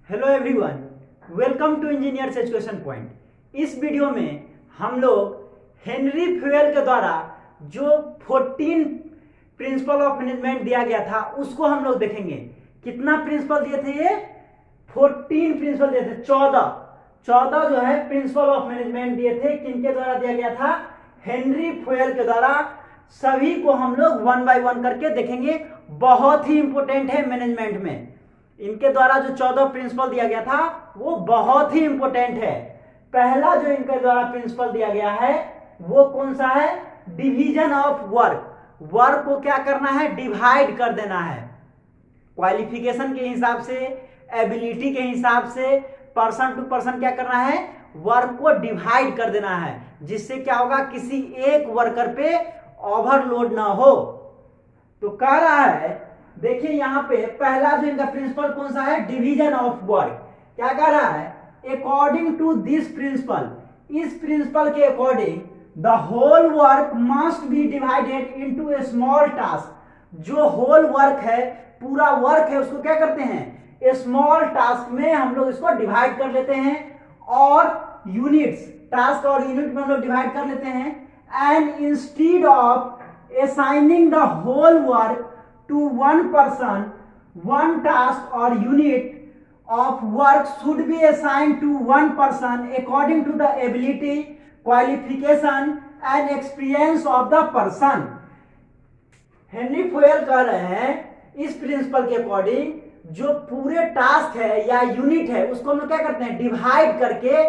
Hello everyone, welcome to engineers education point. इस वीडियो में हम लोग हेनरी फ्यूएल के द्वारा जो 14 प्रिंसिपल ऑफ मैनेजमेंट दिया गया था उसको हम लोग देखेंगे। कितना प्रिंसिपल दिए थे ये? 14 प्रिंसिपल दिए थे। 14 जो है प्रिंसिपल ऑफ मैनेजमेंट दिए थे। किनके द्वारा दिया गया था? हेनरी फ्यूएल के द्वारा। सभी को हम लोग वन बाय वन करके देखेंगे। बहुत ही इंपॉर्टेंट है मैनेजमेंट में। इनके द्वारा जो 14 प्रिंसिपल दिया गया था वो बहुत ही इंपॉर्टेंट है। पहला जो इनके द्वारा प्रिंसिपल दिया गया है वो कौन सा है? Division of work. वर्क को क्या करना है? डिवाइड कर देना है। क्वालिफिकेशन के हिसाब से, एबिलिटी के हिसाब से, पर्सन टू पर्सन क्या करना है? वर्क को डिवाइड कर देना है, जिससे क्या होगा, किसी एक वर्कर पे ओवरलोड ना हो। तो कह रहा है, देखिए यहां पे पहला जो इनका प्रिंसिपल कौन सा है? Division of work. क्या कह रहा है? अकॉर्डिंग टू दिस प्रिंसिपल, इस प्रिंसिपल के according the whole work must be divided into a small task. जो होल वर्क है, पूरा वर्क है, उसको क्या करते हैं? ए स्मॉल टास्क में हम लोग इसको डिवाइड कर लेते हैं, और यूनिट्स, टास्क और यूनिट में हम लोग डिवाइड कर लेते हैं। And instead of assigning the whole work to one person, one task or unit of work should be assigned to one person according to the ability, qualification and experience of the person। Henry fuel कह रहे हैं इस principle के according जो पूरे task है या unit है उसको हम लोग क्या करते हैं? डिवाइड करके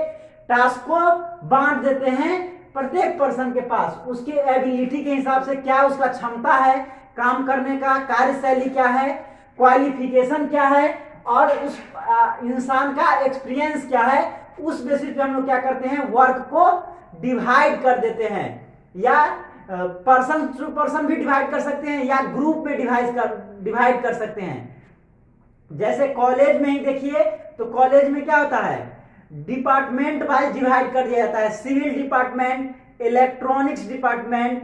टास्क को बांट देते हैं प्रत्येक पर्सन के पास, उसके एबिलिटी के हिसाब से, क्या उसका क्षमता है काम करने का, कार्यशैली क्या है, क्वालिफिकेशन क्या है, और उस इंसान का एक्सपीरियंस क्या है। उस बेसिस पे हम लोग क्या करते हैं? वर्क को डिवाइड कर देते हैं, या पर्सन टू पर्सन भी डिवाइड कर सकते हैं, या ग्रुप में डिवाइड कर सकते हैं। जैसे कॉलेज में ही देखिए, तो कॉलेज में क्या होता है? डिपार्टमेंट वाइज डिवाइड कर दिया जाता है। Civil department, electronics department,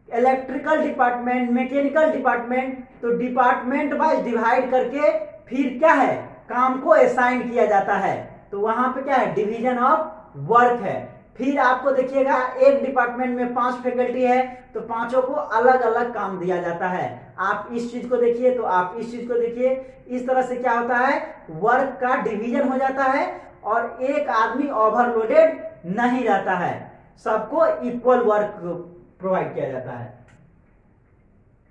electrical department, mechanical department. तो डिपार्टमेंट वाइज डिवाइड करके फिर क्या है? काम को असाइन किया जाता है। तो वहां पे क्या है? डिवीजन ऑफ वर्क है। फिर आपको देखिएगा एक डिपार्टमेंट में 5 फैकल्टी है, तो पांचों को अलग अलग काम दिया जाता है। आप इस चीज को देखिए, तो आप इस चीज को देखिए। इस तरह से क्या होता है? वर्क का डिवीजन हो जाता है और एक आदमी ओवरलोडेड नहीं रहता है, सबको इक्वल वर्क प्रोवाइड किया जाता है।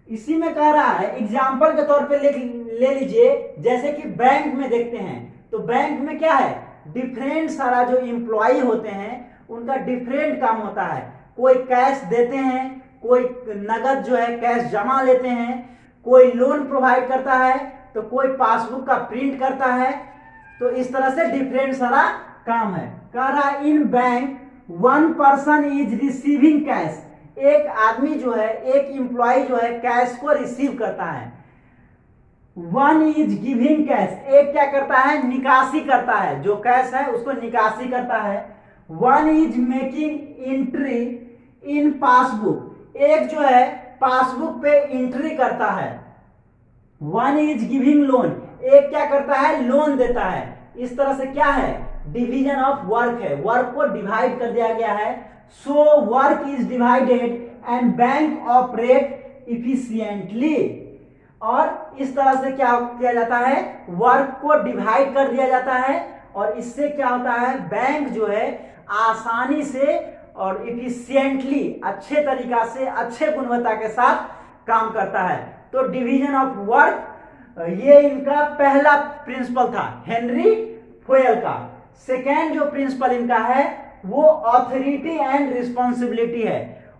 इसी में कह रहा है, एग्जाम्पल के तौर पे ले लीजिए, जैसे कि बैंक में देखते हैं, तो बैंक में क्या है? डिफरेंट सारा जो एम्प्लॉय होते हैं उनका डिफरेंट काम होता है। कोई कैश देते हैं, कोई नगद जो है कैश जमा लेते हैं, कोई लोन प्रोवाइड करता है, तो कोई पासबुक का प्रिंट करता है। तो इस तरह से डिफरेंट सारा काम है। कह रहा है, in bank one person is receiving cash. एक आदमी जो है, एक एम्प्लॉय जो है कैश को रिसीव करता है। वन इज गिविंग कैश, एक क्या करता है? निकासी करता है, जो कैश है उसको निकासी करता है। One is making entry in passbook, एक जो है पासबुक पे एंट्री करता है। वन इज गिविंग लोन, एक क्या करता है? लोन देता है। इस तरह से क्या है? डिवीजन ऑफ वर्क है। वर्क को डिवाइड कर दिया गया है। So work is divided and bank operate efficiently. और इस तरह से क्या किया जाता है? वर्क को डिवाइड कर दिया जाता है, और इससे क्या होता है? बैंक जो है आसानी से और इफिशिएंटली, अच्छे तरीका से, अच्छे गुणवत्ता के साथ काम करता है। तो डिवीजन ऑफ वर्क ये इनका पहला प्रिंसिपल था हेनरी फ्यूएल का। सेकेंड जो प्रिंसिपल इनका है वो ऑथोरिटी एंड रिस्पॉन्सिबिलिटी है।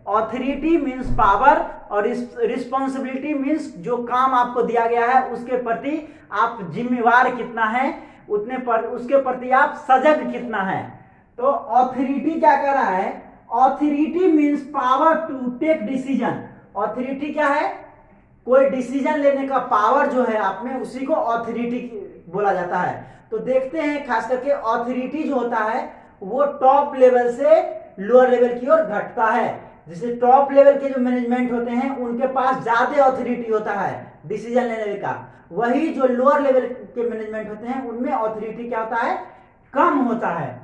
ऑथोरिटी मीन्स पावर, और रिस्पॉन्सिबिलिटी मीन्स जो काम आपको दिया गया है उसके प्रति आप जिम्मेवार कितना है, उतने पर उसके प्रति आप सजग कितना है। तो ऑथोरिटी क्या कर रहा है? Authority means power to take decision. Authority क्या है? कोई डिसीजन लेने का पावर जो है आप में, उसी को ऑथोरिटी बोला जाता है। तो देखते हैं खास करके ऑथोरिटी जो होता है वो टॉप लेवल से लोअर लेवल की ओर घटता है। जैसे टॉप लेवल के जो मैनेजमेंट होते हैं उनके पास ज्यादा ऑथोरिटी होता है डिसीजन लेने का, वही जो लोअर लेवल के मैनेजमेंट होते हैं उनमें ऑथोरिटी क्या होता है, कम होता है।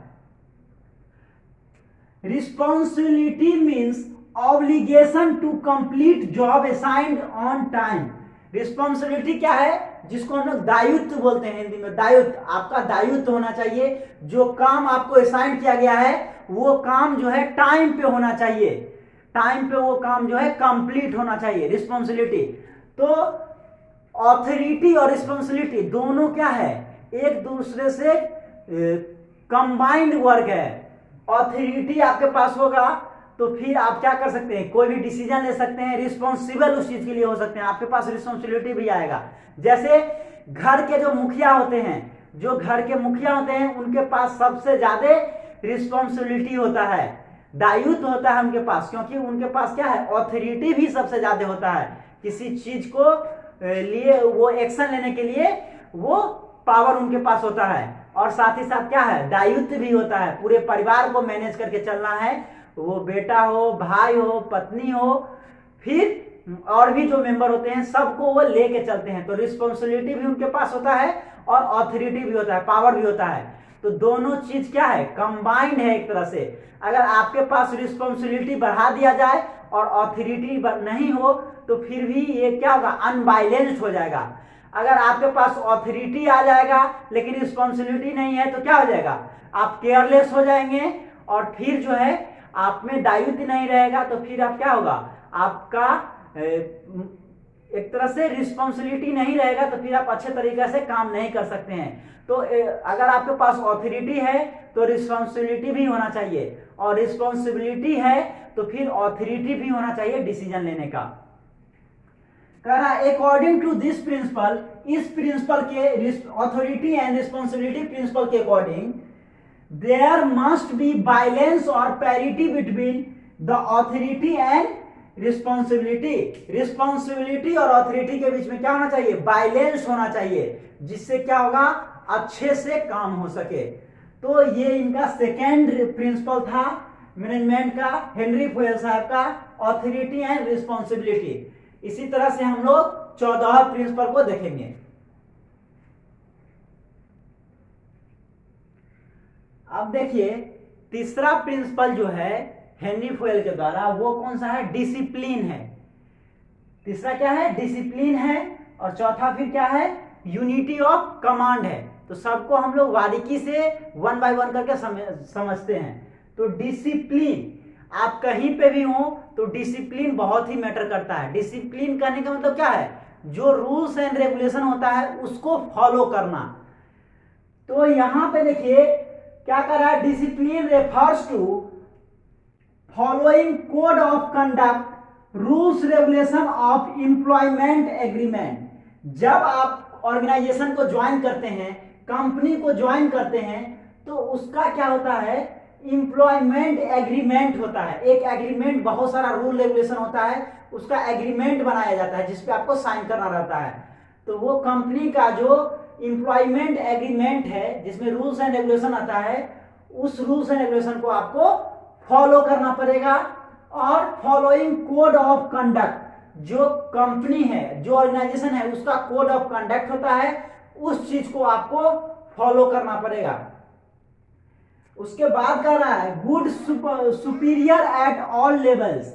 Responsibility means obligation to complete job assigned on time. Responsibility क्या है, जिसको हम लोग दायित्व बोलते हैं हिंदी में, दायित्व, आपका दायित्व होना चाहिए, जो काम आपको असाइन किया गया है वो काम जो है टाइम पे होना चाहिए, टाइम पे वो काम जो है कंप्लीट होना चाहिए, रिस्पॉन्सिबिलिटी। तो ऑथोरिटी और रिस्पॉन्सिबिलिटी दोनों क्या है, एक दूसरे से कंबाइंड वर्क है। ऑथोरिटी आपके पास होगा तो फिर आप क्या कर सकते हैं, कोई भी डिसीजन ले सकते हैं, रिस्पॉन्सिबल उस चीज के लिए हो सकते हैं, आपके पास रिस्पॉन्सिबिलिटी भी आएगा। जैसे घर के जो मुखिया होते हैं, जो घर के मुखिया होते हैं उनके पास सबसे ज्यादा रिस्पॉन्सिबिलिटी होता है, दायित्व होता है उनके पास, क्योंकि उनके पास क्या है, ऑथोरिटी भी सबसे ज्यादा होता है, किसी चीज को लिए वो एक्शन लेने के लिए वो पावर उनके पास होता है, और साथ ही साथ क्या है, दायित्व भी होता है, पूरे परिवार को मैनेज करके चलना है, वो बेटा हो, भाई हो, पत्नी हो, फिर और भी जो मेंबर होते हैं सबको वो लेके चलते हैं। तो रिस्पॉन्सिबिलिटी भी उनके पास होता है और ऑथोरिटी भी होता है, पावर भी होता है। तो दोनों चीज क्या है, कंबाइंड है एक तरह से। अगर आपके पास रिस्पॉन्सिबिलिटी बढ़ा दिया जाए और ऑथोरिटी नहीं हो तो फिर भी ये क्या होगा, अनबैलेंस्ड हो जाएगा। अगर आपके पास ऑथोरिटी आ जाएगा लेकिन रिस्पॉन्सिबिलिटी नहीं है तो क्या हो जाएगा, आप केयरलेस हो जाएंगे, और फिर जो है आप में दायित्व नहीं रहेगा, तो फिर आप क्या होगा, आपका एक तरह से रिस्पॉन्सिबिलिटी नहीं रहेगा, तो फिर आप अच्छे तरीके से काम नहीं कर सकते हैं। तो अगर आपके पास ऑथोरिटी है तो रिस्पॉन्सिबिलिटी भी होना चाहिए, और रिस्पॉन्सिबिलिटी है तो फिर ऑथोरिटी भी होना चाहिए डिसीजन लेने का। कह रहा है अकॉर्डिंग टू दिस प्रिंसिपल, इस प्रिंसिपल के, ऑथोरिटी एंड रिस्पॉन्सिबिलिटी प्रिंसिपल के according, there must be balance और parity between the authority and responsibility. Responsibility और ऑथोरिटी के बीच में क्या होना चाहिए, बैलेंस होना चाहिए, जिससे क्या होगा, अच्छे से काम हो सके। तो ये इनका सेकेंड प्रिंसिपल था मैनेजमेंट का, हेनरी फुएल साहब का, ऑथोरिटी एंड रिस्पॉन्सिबिलिटी। इसी तरह से हम लोग 14 प्रिंसिपल को देखेंगे। अब देखिए तीसरा प्रिंसिपल जो है हेनरी फुएल के द्वारा, वो कौन सा है, डिसिप्लिन है। तीसरा क्या है, डिसिप्लिन है, और चौथा फिर क्या है, यूनिटी ऑफ कमांड है। तो सबको हम लोग बारीकी से वन बाय वन करके समझते हैं। तो डिसिप्लिन, आप कहीं पे भी हो तो डिसिप्लिन बहुत ही मैटर करता है। डिसिप्लिन करने का मतलब क्या है, जो रूल्स एंड रेगुलेशन होता है उसको फॉलो करना। तो यहां पे देखिए क्या कर रहा है, discipline refers to following code of conduct, rules regulation of employment agreement. जब आप ऑर्गेनाइजेशन को ज्वाइन करते हैं, कंपनी को ज्वाइन करते हैं, तो उसका क्या होता है, एम्प्लॉयमेंट एग्रीमेंट होता है। एक एग्रीमेंट, बहुत सारा रूल रेगुलेशन होता है, उसका एग्रीमेंट बनाया जाता है जिसपे आपको साइन करना रहता है। तो वो कंपनी का जो एम्प्लॉयमेंट एग्रीमेंट है जिसमें रूल्स एंड रेगुलेशन आता है, उस रूल्स एंड रेगुलेशन को आपको फॉलो करना पड़ेगा। और फॉलोइंग कोड ऑफ कंडक्ट, जो कंपनी है, जो ऑर्गेनाइजेशन है, उसका कोड ऑफ कंडक्ट होता है, उस चीज को आपको फॉलो करना पड़ेगा। उसके बाद कह रहा है good superior at all levels,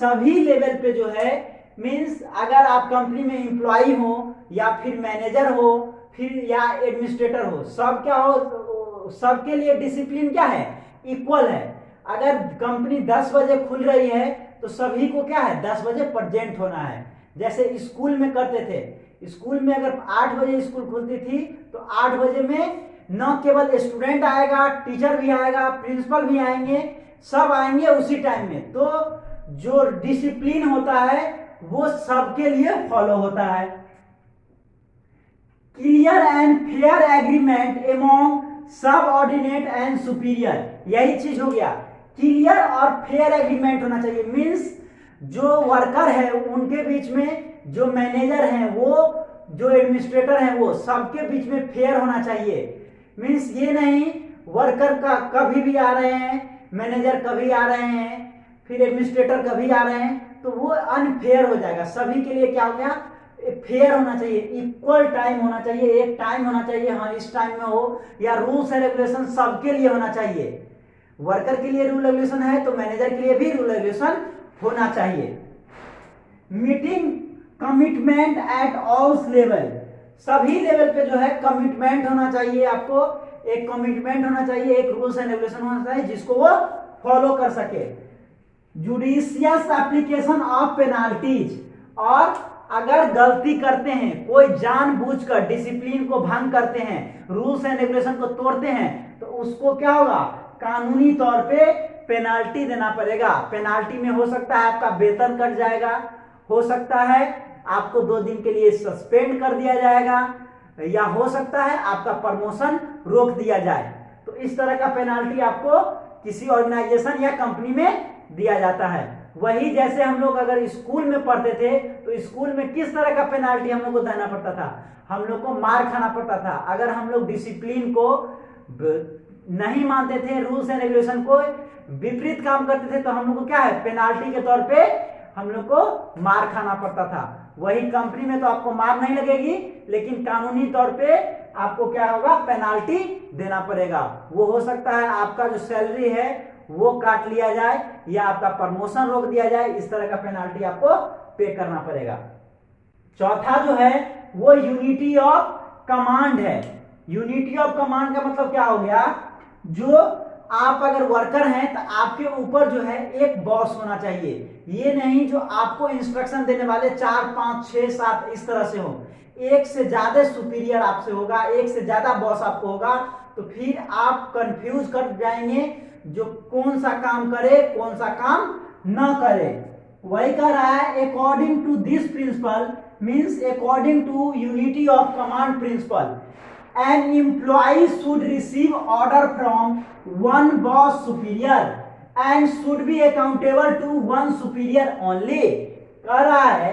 सभी लेवल पे जो है, मींस अगर आप कंपनी में एम्प्लॉय हो या फिर मैनेजर हो, फिर या एडमिनिस्ट्रेटर हो, सब क्या हो, सबके लिए डिसिप्लिन क्या है, इक्वल है। अगर कंपनी 10 बजे खुल रही है तो सभी को क्या है, 10 बजे प्रेजेंट होना है। जैसे स्कूल में करते थे, स्कूल में अगर 8 बजे स्कूल खुलती थी तो 8 बजे में न केवल स्टूडेंट आएगा, टीचर भी आएगा, प्रिंसिपल भी आएंगे, सब आएंगे उसी टाइम में। तो जो डिसिप्लिन होता है वो सबके लिए फॉलो होता है। Clear and fair agreement among subordinate and superior, यही चीज हो गया। क्लियर और फेयर एग्रीमेंट होना चाहिए, मींस जो वर्कर है उनके बीच में, जो मैनेजर हैं वो, जो एडमिनिस्ट्रेटर हैं वो, सबके बीच में फेयर होना चाहिए। मींस ये नहीं वर्कर का कभी भी आ रहे हैं, मैनेजर कभी आ रहे हैं, फिर एडमिनिस्ट्रेटर कभी आ रहे हैं, तो वो अनफेयर हो जाएगा। सभी के लिए क्या हो गया, फेयर होना चाहिए, इक्वल टाइम होना चाहिए, एक टाइम होना चाहिए, हाँ इस टाइम में हो, या रूल्स एंड रेगुलेशन सबके लिए होना चाहिए। वर्कर के लिए रूल रेगुलेशन है तो मैनेजर के लिए भी रूल रेगुलेशन होना चाहिए। Meeting commitment at all level, सभी लेवल पे जो है कमिटमेंट होना चाहिए, आपको एक कमिटमेंट होना चाहिए, एक रूल्स एंड रेगुलेशन होना चाहिए जिसको वो फॉलो कर सके। जुडिशियस एप्लीकेशन ऑफ पेनाल्टीज, और अगर गलती करते हैं, कोई जानबूझकर डिसिप्लिन को भंग करते हैं, रूल्स एंड रेगुलेशन को तोड़ते हैं, तो उसको क्या होगा, कानूनी तौर पे पेनाल्टी देना पड़ेगा। पेनाल्टी में हो सकता है आपका वेतन कट जाएगा, हो सकता है आपको 2 दिन के लिए सस्पेंड कर दिया जाएगा, या हो सकता है आपका प्रमोशन रोक दिया जाए। तो इस तरह का पेनाल्टी आपको किसी ऑर्गेनाइजेशन या कंपनी में दिया जाता है। वही जैसे हम लोग अगर स्कूल में पढ़ते थे तो स्कूल में किस तरह का पेनाल्टी हम लोग को देना पड़ता था, हम लोग को मार खाना पड़ता था। अगर हम लोग डिसिप्लिन को नहीं मानते थे, रूल्स एंड रेगुलेशन को विपरीत काम करते थे, तो हम लोग को क्या है, पेनाल्टी के तौर पे हम लोग को मार खाना पड़ता था। वही कंपनी में तो आपको मार नहीं लगेगी, लेकिन कानूनी तौर पे आपको क्या होगा, पेनाल्टी देना पड़ेगा। वो हो सकता है आपका जो सैलरी है वो काट लिया जाए, या आपका प्रमोशन रोक दिया जाए, इस तरह का पेनाल्टी आपको पे करना पड़ेगा। चौथा जो है वो यूनिटी ऑफ कमांड है। यूनिटी ऑफ कमांड का मतलब क्या हो गया, जो आप अगर वर्कर हैं तो आपके ऊपर जो है एक बॉस होना चाहिए। ये नहीं जो आपको इंस्ट्रक्शन देने वाले 4, 5, 6, 7 इस तरह से हो, एक से ज्यादा सुपीरियर आपसे होगा, एक से ज्यादा बॉस आपको होगा, तो फिर आप कंफ्यूज कर जाएंगे जो कौन सा काम करे कौन सा काम ना करे। वही कह रहा है according to this principle, means according to unity of command principle, an employee should receive order from one boss superior and should be accountable to one superior only। कह रहा है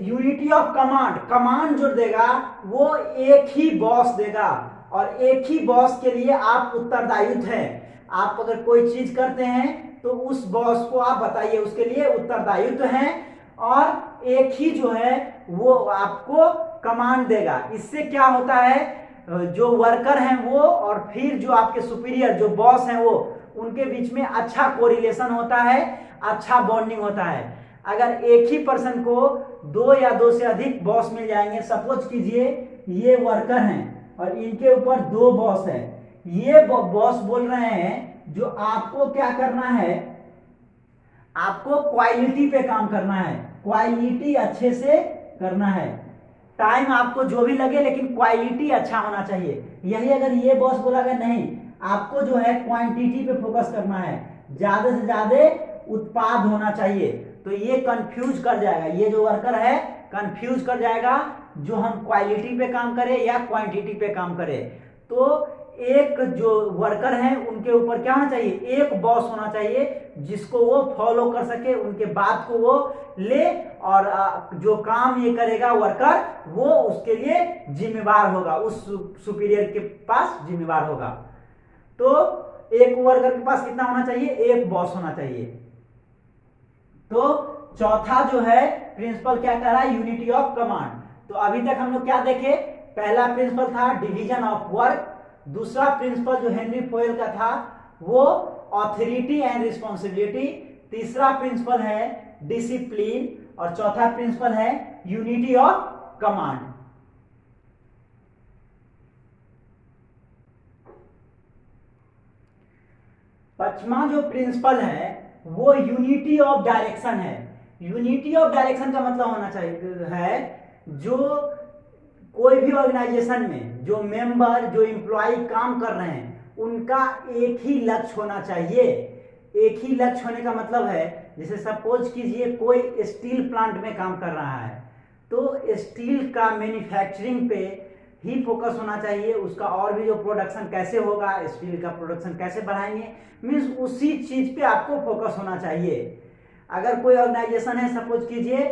यूनिटी ऑफ कमांड, कमांड जो देगा वो एक ही boss देगा, और एक ही बॉस के लिए आप उत्तरदायित्व हैं। आप अगर कोई चीज करते हैं तो उस बॉस को आप बताइए, उसके लिए उत्तरदायित्व हैं, और एक ही जो है वो आपको कमांड देगा। इससे क्या होता है, जो वर्कर हैं वो और फिर जो आपके सुपीरियर जो बॉस हैं वो, उनके बीच में अच्छा कोरिलेशन होता है, अच्छा बॉन्डिंग होता है। अगर एक ही पर्सन को 2 या 2 से अधिक बॉस मिल जाएंगे, सपोज कीजिए ये वर्कर हैं और इनके ऊपर 2 बॉस हैं, ये बॉस बोल रहे हैं जो आपको क्या करना है, आपको क्वालिटी पे काम करना है, क्वालिटी अच्छे से करना है, टाइम आपको जो भी लगे लेकिन क्वालिटी अच्छा होना चाहिए। यही अगर ये बॉस बोला नहीं, आपको जो है क्वांटिटी पे फोकस करना है, ज्यादा से ज्यादा उत्पाद होना चाहिए, तो ये कंफ्यूज कर जाएगा, ये जो वर्कर है कंफ्यूज कर जाएगा जो हम क्वालिटी पे काम करें या क्वांटिटी पे काम करें। तो एक जो वर्कर है उनके ऊपर क्या होना चाहिए, एक बॉस होना चाहिए जिसको वो फॉलो कर सके, उनके बात को वो ले, और जो काम ये करेगा वर्कर वो उसके लिए जिम्मेवार होगा, उस सुपीरियर के पास जिम्मेवार होगा। तो एक वर्कर के पास कितना होना चाहिए, एक बॉस होना चाहिए। तो चौथा जो है प्रिंसिपल क्या कह रहा है, यूनिटी ऑफ कमांड। तो अभी तक हम लोग क्या देखे, पहला प्रिंसिपल था डिवीजन ऑफ वर्क, दूसरा प्रिंसिपल जो हेनरी फोयल का था वो ऑथोरिटी एंड रिस्पॉन्सिबिलिटी, तीसरा प्रिंसिपल है डिसिप्लिन, और चौथा प्रिंसिपल है यूनिटी ऑफ कमांड। पांचवा जो प्रिंसिपल है वो यूनिटी ऑफ डायरेक्शन है। यूनिटी ऑफ डायरेक्शन का मतलब होना चाहिए है, जो कोई भी ऑर्गेनाइजेशन में जो मेंबर जो एम्प्लॉय काम कर रहे हैं उनका एक ही लक्ष्य होना चाहिए। एक ही लक्ष्य होने का मतलब है, जैसे सपोज कीजिए कोई स्टील प्लांट में काम कर रहा है, तो स्टील का मैन्युफैक्चरिंग पे ही फोकस होना चाहिए, उसका और भी जो प्रोडक्शन कैसे होगा, स्टील का प्रोडक्शन कैसे बढ़ाएंगे, मीन्स उसी चीज पे आपको फोकस होना चाहिए। अगर कोई ऑर्गेनाइजेशन है, सपोज कीजिए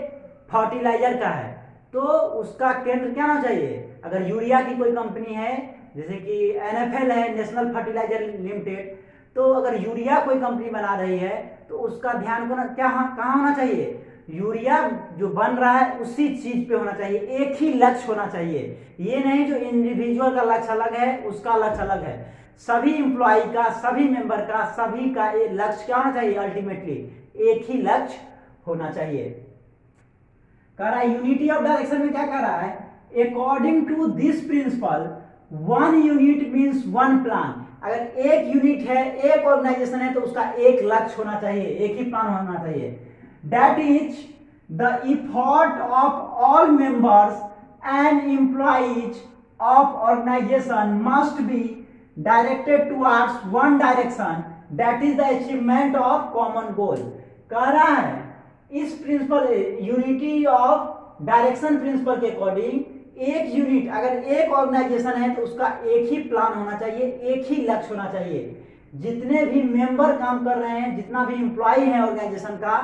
फर्टिलाइजर का है, तो उसका केंद्र क्या होना चाहिए, अगर यूरिया की कोई कंपनी है जैसे कि NFL है, नेशनल फर्टिलाइजर लिमिटेड, तो अगर यूरिया कोई कंपनी बना रही है तो उसका ध्यान कहाँ होना चाहिए, यूरिया जो बन रहा है उसी चीज पे होना चाहिए, एक ही लक्ष्य होना चाहिए। ये नहीं जो इंडिविजुअल का लक्ष्य अलग है उसका लक्ष्य अलग है, सभी इंप्लॉय का, सभी मेंबर का, सभी का एक लक्ष्य क्या होना चाहिए, अल्टीमेटली एक ही लक्ष्य होना चाहिए। कह रहा है यूनिटी ऑफ डायरेक्शन में क्या कह रहा है, according to this principle one unit means one plan. अगर एक यूनिट है, एक ऑर्गेनाइजेशन है तो उसका एक लक्ष्य होना चाहिए, एक ही प्लान होना चाहिए। That is the effort of all members and employees of organisation must be directed towards one direction, that is the achievement of common goal. कह रहा है इस principle unity of direction principle के अकॉर्डिंग एक यूनिट, अगर एक ऑर्गेनाइजेशन है तो उसका एक ही प्लान होना चाहिए, एक ही लक्ष्य होना चाहिए। जितने भी मेंबर काम कर रहे हैं, जितना भी एम्प्लॉय है ऑर्गेनाइजेशन का,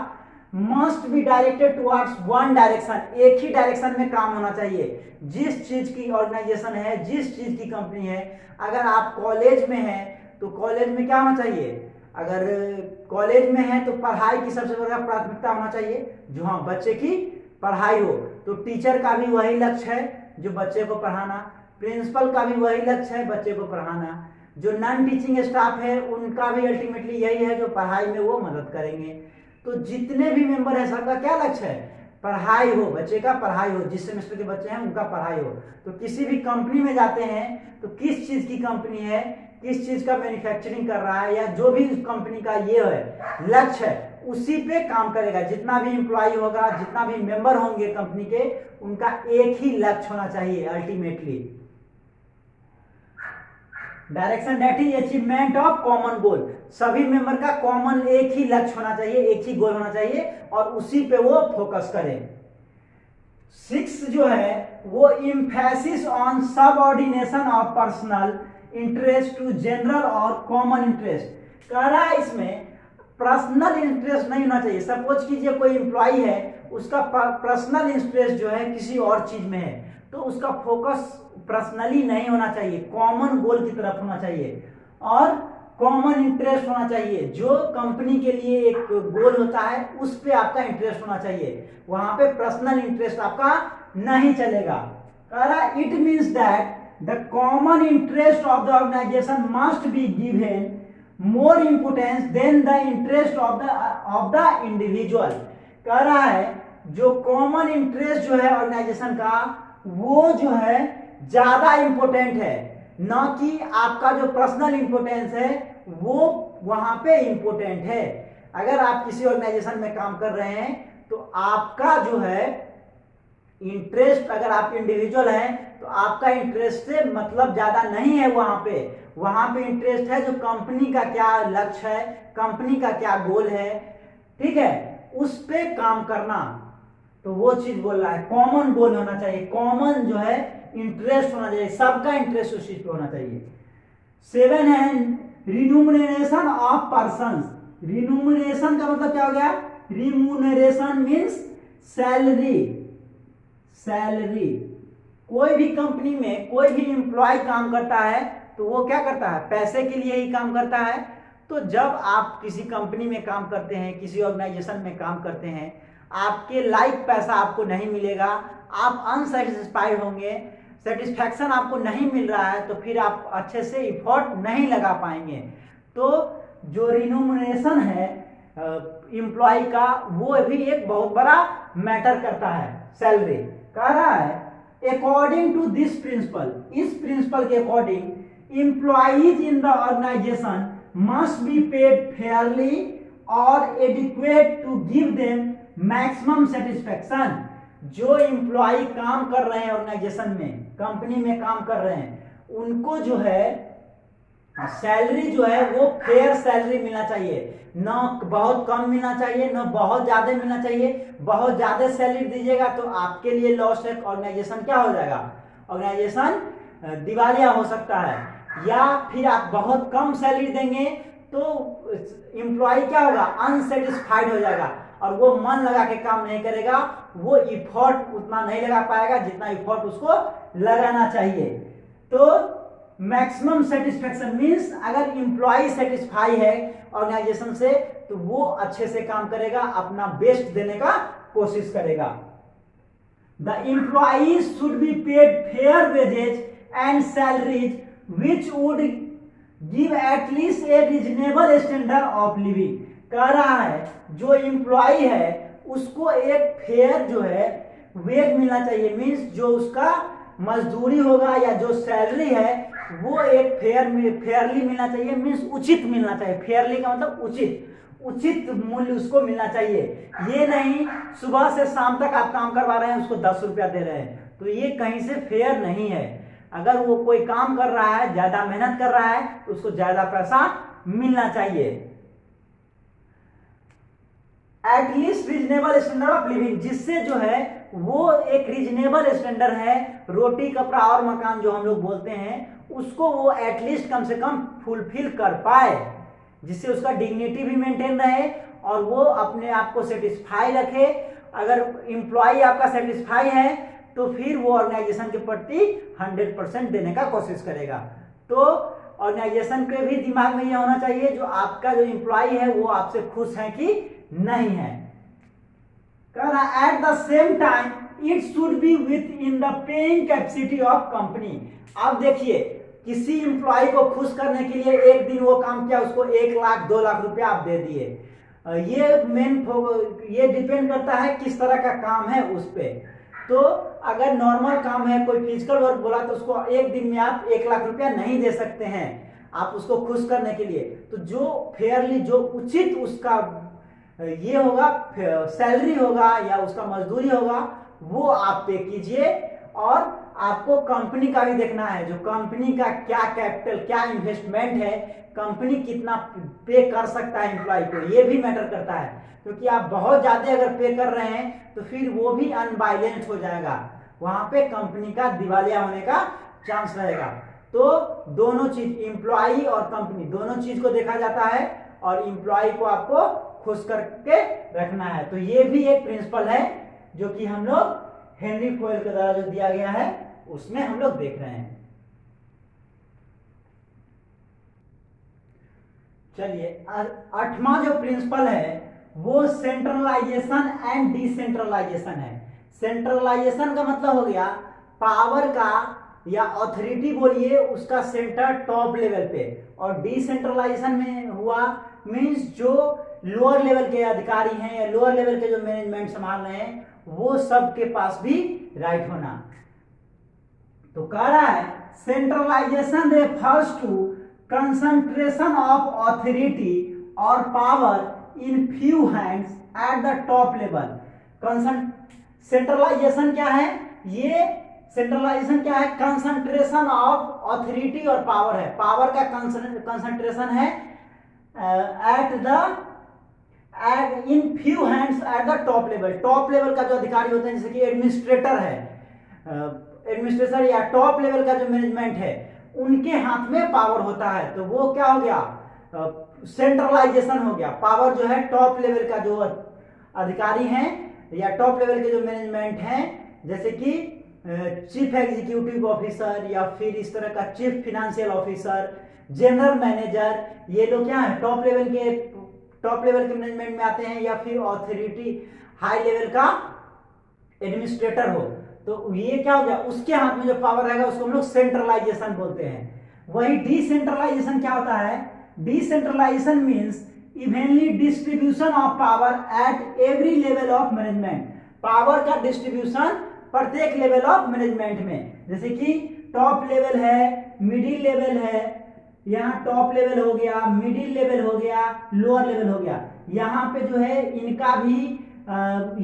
must be directed towards one direction, एक ही डायरेक्शन में काम होना चाहिए। जिस चीज की ऑर्गेनाइजेशन है, जिस चीज की कंपनी है, अगर आप कॉलेज में हैं तो कॉलेज में क्या होना चाहिए, अगर कॉलेज में है तो पढ़ाई की सबसे बड़ा प्राथमिकता होना चाहिए, जो हाँ बच्चे की पढ़ाई हो। तो टीचर का भी वही लक्ष्य है जो बच्चे को पढ़ाना, प्रिंसिपल का भी वही लक्ष्य है बच्चे को पढ़ाना, जो नॉन टीचिंग स्टाफ है उनका भी अल्टीमेटली यही है जो पढ़ाई में वो मदद करेंगे। तो जितने भी मेंबर है सबका क्या लक्ष्य है, पढ़ाई हो, बच्चे का पढ़ाई हो, जिस सेमेस्टर के बच्चे हैं उनका पढ़ाई हो। तो किसी भी कंपनी में जाते हैं तो किस चीज की कंपनी है, किस चीज का मैन्युफैक्चरिंग कर रहा है, या जो भी कंपनी का ये है लक्ष्य है उसी पे काम करेगा। जितना भी एम्प्लॉय होगा, जितना भी मेंबर होंगे कंपनी के, उनका एक ही लक्ष्य होना चाहिए ultimately. Direction that is achievement of common गोल, सभी मेंबर का कॉमन एक ही लक्ष्य होना चाहिए, एक ही गोल होना चाहिए और उसी पे वो फोकस करें। 6 जो है वो emphasis on subordination of personal interest to general और कॉमन इंटरेस्ट। कह रहा है इसमें पर्सनल इंटरेस्ट नहीं होना चाहिए। सपोज कीजिए कोई एम्प्लॉय है, उसका पर्सनल इंटरेस्ट जो है किसी और चीज में है, तो उसका फोकस पर्सनली नहीं होना चाहिए, कॉमन गोल की तरफ होना चाहिए और कॉमन इंटरेस्ट होना चाहिए। जो कंपनी के लिए एक गोल होता है उस पे आपका इंटरेस्ट होना चाहिए, वहां पे पर्सनल इंटरेस्ट आपका नहीं चलेगा। कह रहा है it means that the common interest of the organisation must be given more importance than the interest of the individual. कह रहा है जो कॉमन इंटरेस्ट जो है ऑर्गेनाइजेशन का वो जो है ज्यादा इंपोर्टेंट है, ना कि आपका जो पर्सनल इंपोर्टेंस है वो वहां पे इंपोर्टेंट है। अगर आप किसी ऑर्गेनाइजेशन में काम कर रहे हैं तो आपका जो है इंटरेस्ट, अगर आप इंडिविजुअल हैं तो आपका इंटरेस्ट से मतलब ज्यादा नहीं है वहां पे इंटरेस्ट है जो कंपनी का क्या लक्ष्य है, कंपनी का क्या गोल है, ठीक है, उस पे काम करना। तो वो चीज बोल रहा है कॉमन गोल होना चाहिए, कॉमन जो है इंटरेस्ट होना चाहिए, सबका इंटरेस्ट उस चीज पे होना चाहिए। 7 है रिन्यूमरेशन ऑफ पर्संस। रिन्यूमरेशन का मतलब क्या हो गया, रिम्यूनरेशन मींस सैलरी। सैलरी, कोई भी कंपनी में कोई भी एम्प्लॉय काम करता है तो वो क्या करता है, पैसे के लिए ही काम करता है। तो जब आप किसी कंपनी में काम करते हैं, किसी ऑर्गेनाइजेशन में काम करते हैं, आपके लाइक पैसा आपको नहीं मिलेगा, आप अनसेटिस्फाइड होंगे, सेटिस्फैक्शन आपको नहीं मिल रहा है, तो फिर आप अच्छे से इफोर्ट नहीं लगा पाएंगे। तो जो रिन्यूमरेशन है एम्प्लॉय का वो भी एक बहुत बड़ा मैटर करता है, सैलरी। कह रहा है अकॉर्डिंग टू दिस प्रिंसिपल, इस प्रिंसिपल के according employees in the organisation must be paid fairly और adequate to give them maximum satisfaction. जो एम्प्लॉय काम कर रहे हैं ऑर्गेनाइजेशन में, कंपनी में काम कर रहे हैं, उनको जो है सैलरी जो है वो फेयर सैलरी मिलना चाहिए, न बहुत कम मिलना चाहिए, न बहुत ज्यादा मिलना चाहिए। बहुत ज्यादा सैलरी दीजिएगा तो आपके लिए लॉस है, ऑर्गेनाइजेशन क्या हो जाएगा, ऑर्गेनाइजेशन दिवालिया हो सकता है। या फिर आप बहुत कम सैलरी देंगे तो एम्प्लॉय क्या होगा, अनसेटिस्फाइड हो जाएगा और वो मन लगा के काम नहीं करेगा, वो इफोर्ट उतना नहीं लगा पाएगा जितना इफोर्ट उसको लगाना चाहिए। तो मैक्सिमम सेटिस्फेक्शन मींस अगर इंप्लॉय सेटिस्फाई है ऑर्गेनाइजेशन से तो वो अच्छे से काम करेगा, अपना बेस्ट देने का कोशिश करेगा। The employees should be paid fair wages and salaries which would give at least a reasonable standard of living. कह रहा है जो एम्प्लॉय है उसको एक फेयर जो है वेज मिलना चाहिए, मींस जो उसका मजदूरी होगा या जो सैलरी है वो एक फेयरली मिलना चाहिए, मींस उचित मिलना चाहिए। फेयरली का मतलब उचित मूल्य उसको मिलना चाहिए। ये नहीं सुबह से शाम तक आप काम करवा रहे हैं उसको 10 रुपया दे रहे हैं, तो ये कहीं से फेयर नहीं है। अगर वो कोई काम कर रहा है, ज्यादा मेहनत कर रहा है तो उसको ज्यादा पैसा मिलना चाहिए। At least reasonable standard of living, जिससे जो है वो एक रीजनेबल स्टैंडर्ड है, रोटी कपड़ा और मकान जो हम लोग बोलते हैं उसको वो एटलीस्ट कम से कम फुलफिल कर पाए, जिससे उसका डिग्निटी भी मेंटेन रहे और वो अपने आप को सेटिस्फाई रखे। अगर एम्प्लॉय आपका सेटिस्फाई है तो फिर वो ऑर्गेनाइजेशन के प्रति 100% देने का कोशिश करेगा। तो ऑर्गेनाइजेशन के भी दिमाग में यह होना चाहिए जो आपका जो एम्प्लॉय है वो आपसे खुश है कि नहीं है। कह रहा at the same time it should be with in the paying capacity of company. अब देखिए किसी एम्प्लॉय को खुश करने के लिए एक दिन वो काम किया, उसको 1 लाख 2 लाख रुपया आप दे दिए, ये डिपेंड करता है किस तरह का काम है उस पे। तो अगर नॉर्मल काम है, कोई फिजिकल वर्क बोला तो उसको एक दिन में आप 1 लाख रुपया नहीं दे सकते हैं आप उसको खुश करने के लिए। तो जो फेयरली जो उचित उसका ये होगा, सैलरी होगा या उसका मजदूरी होगा वो आप पे कीजिए। और आपको कंपनी का भी देखना है, जो कंपनी का क्या कैपिटल, क्या इन्वेस्टमेंट है, कंपनी कितना पे कर सकता है एम्प्लॉय को, ये भी मैटर करता है। क्योंकि आप बहुत ज्यादा अगर पे कर रहे हैं तो फिर वो भी अनबाइलेंस हो जाएगा, वहां पे कंपनी का दिवालिया होने का चांस रहेगा। तो दोनों चीज, एम्प्लॉय और कंपनी दोनों चीज को देखा जाता है और एम्प्लॉय को आपको खुश करके रखना है। तो ये भी एक प्रिंसिपल है जो कि हम लोग हेनरी फुएल के द्वारा जो दिया गया है उसमें हम लोग देख रहे हैं। चलिए 8वां जो प्रिंसिपल है वो सेंट्रलाइजेशन एंड डिसेंट्रलाइजेशन है। सेंट्रलाइजेशन का मतलब हो गया पावर का या अथॉरिटी बोलिए उसका सेंटर टॉप लेवल पे, और डिसेंट्रलाइजेशन में हुआ मींस जो लोअर लेवल के अधिकारी हैं या लोअर लेवल के जो मैनेजमेंट संभाल रहे हैं वो सब के पास भी राइट होना। तो कह रहा है centralization refers to concentration of authority और power in few hands at the top level. Centralization क्या है? ये सेंट्रलाइजेशन क्या है? कंसंट्रेशन ऑफ अथॉरिटी और पावर है। पावर का कंसंट्रेशन है in few hands at the top level. Top level का जो अधिकारी होते हैं जैसे कि एडमिनिस्ट्रेटर है, एडमिनिस्ट्रेटर या टॉप लेवल का जो मैनेजमेंट है उनके हाथ में पावर होता है। तो वो क्या हो गया? सेंट्रलाइजेशन हो गया। पावर जो है टॉप लेवल का जो अधिकारी हैं या टॉप लेवल के जो मैनेजमेंट हैं जैसे कि चीफ एग्जीक्यूटिव ऑफिसर या फिर इस तरह का chief financial officer, general manager, ये लोग क्या है टॉप लेवल के मैनेजमेंट में आते हैं। या फिर अथॉरिटी हाई लेवल का एडमिनिस्ट्रेटर हो तो ये क्या हो गया? उसके हाथ में जो पावर रहेगा उसको हम लोग सेंट्रलाइजेशन बोलते हैं। वही डिसेंट्रलाइजेशन क्या होता है? Decentralisation means evenly distribution of power at every level of management. Power का डिस्ट्रीब्यूशन प्रत्येक लेवल ऑफ मैनेजमेंट में, जैसे कि टॉप लेवल है, मिडिल लेवल है, यहाँ टॉप लेवल हो गया, मिडिल लेवल हो गया, लोअर लेवल हो गया। यहाँ पे जो है इनका भी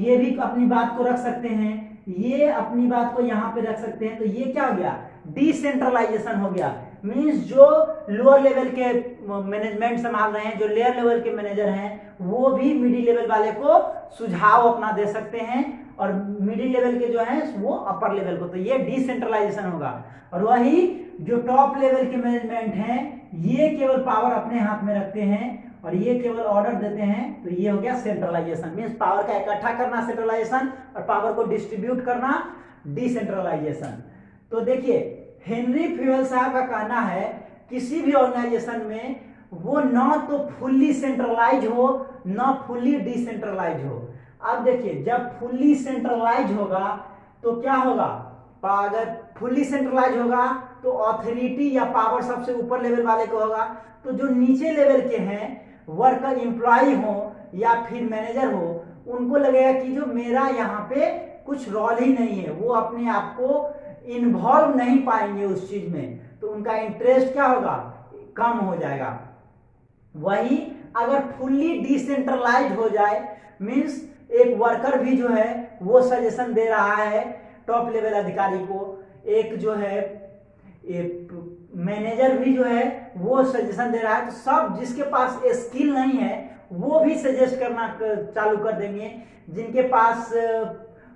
ये भी अपनी बात को रख सकते हैं, ये अपनी बात को यहाँ पे रख सकते हैं। तो ये क्या हो गया? डिसेंट्रलाइजेशन हो गया। मींस जो लोअर लेवल के मैनेजमेंट संभाल रहे हैं, जो लोअर लेवल के मैनेजर हैं वो भी मिडिल लेवल वाले को सुझाव अपना दे सकते हैं और मिडिल लेवल के जो हैं वो अपर लेवल को। तो ये डिसेंट्रलाइजेशन होगा। और वही जो टॉप लेवल के मैनेजमेंट हैं ये केवल पावर अपने हाथ में रखते हैं और ये केवल ऑर्डर देते हैं। तो ये हो गया सेंट्रलाइजेशन। मींस पावर का इकट्ठा करना सेंट्रलाइजेशन और पावर को डिस्ट्रीब्यूट करना डिसेंट्रलाइजेशन। तो देखिए हेनरी फ्यूएल साहब का कहना है किसी भी ऑर्गेनाइजेशन में वो ना तो फुल्ली सेंट्रलाइज हो ना फुल्ली डिसेंट्रलाइज हो। अब देखिए जब फुल्ली सेंट्रलाइज होगा तो क्या होगा, अगर फुल्ली सेंट्रलाइज होगा तो अथॉरिटी या पावर सबसे ऊपर लेवल वाले को होगा, तो जो नीचे लेवल के हैं वर्कर एम्प्लॉय हो या फिर मैनेजर हो उनको लगेगा कि जो मेरा यहाँ पे कुछ रोल ही नहीं है, वो अपने आप को इन्वॉल्व नहीं पाएंगे उस चीज में, तो उनका इंटरेस्ट क्या होगा, कम हो जाएगा। वही अगर फुल्ली डिसेंट्रलाइज हो जाए मींस एक वर्कर भी जो है वो सजेशन दे रहा है टॉप लेवल अधिकारी को, एक जो है मैनेजर भी जो है वो सजेशन दे रहा है, तो सब जिसके पास स्किल नहीं है वो भी सजेस्ट करना चालू कर देंगे, जिनके पास